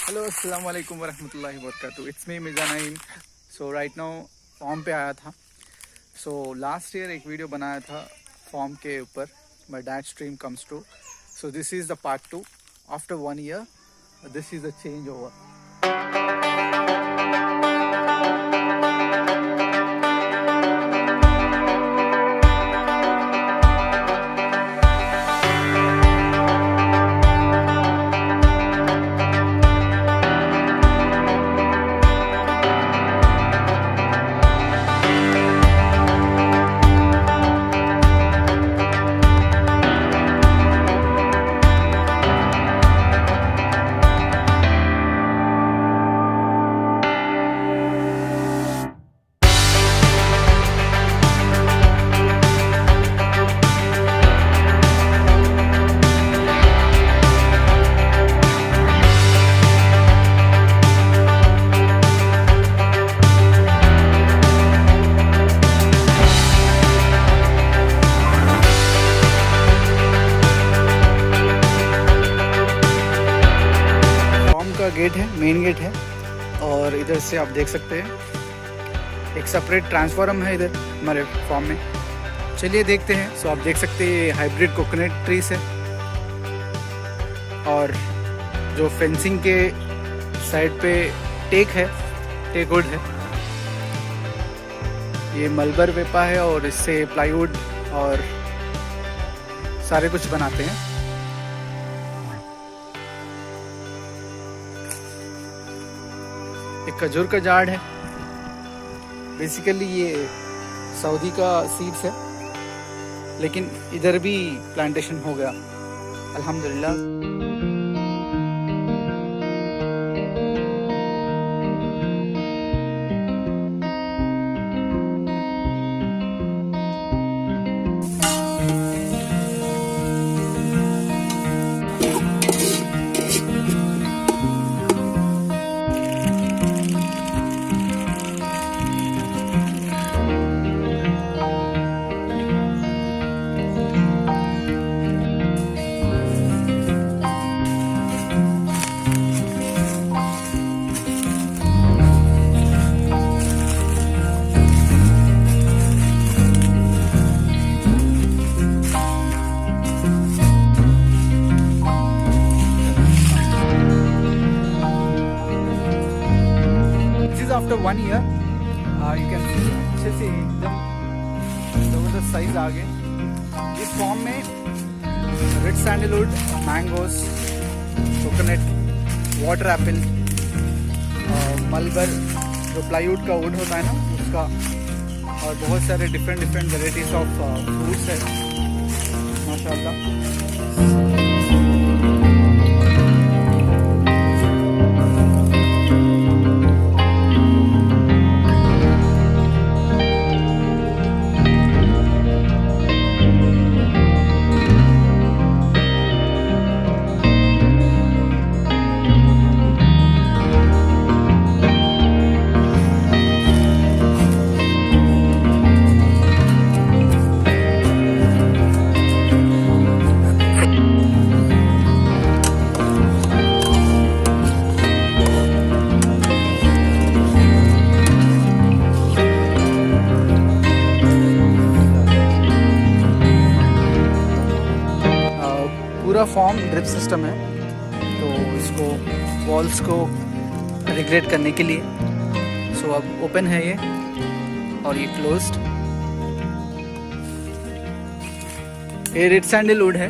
Hello अस्सलाम वालेकुम वरहमतुल्लाहि वबरकातुहू। It's me Mirza Naim. So right now farm पे आया था। सो लास्ट ईयर एक वीडियो बनाया था फॉर्म के ऊपर, my dad dream comes true. So this is the part 2 after 1 year. This is a change over. Gate है, मेन गेट है, और इधर से आप देख सकते हैं एक सेपरेट ट्रांसफार्मर है इधर हमारे फार्म में। चलिए देखते हैं। सो आप देख सकते हैं ये हाइब्रिड कोकोनट ट्रीज है, और जो फेंसिंग के साइड पे टेक वुड है, ये मलबर वेपा है, और इससे प्लाईवुड और सारे कुछ बनाते हैं। एक खजूर का झाड़ है। बेसिकली ये सऊदी का सीड्स है, लेकिन इधर भी प्लांटेशन हो गया अल्हम्दुलिल्लाह। After 1 year you can see अच्छे से एकदम ज़बरदस्त साइज आ गए। इस फॉर्म में red sandalwood, mangoes, coconut, water apple, Malabar जो प्लाईवुड का वुड होता है ना उसका, और बहुत सारे डिफरेंट वेराइटीज ऑफ फ्रूट्स है माशाल्लाह। पूरा फॉर्म ड्रिप सिस्टम है, तो इसको वॉल्स को रेगुलेट करने के लिए। सो अब ओपन है ये, और ये क्लोज्ड। ये रेड सैंडलवुड है।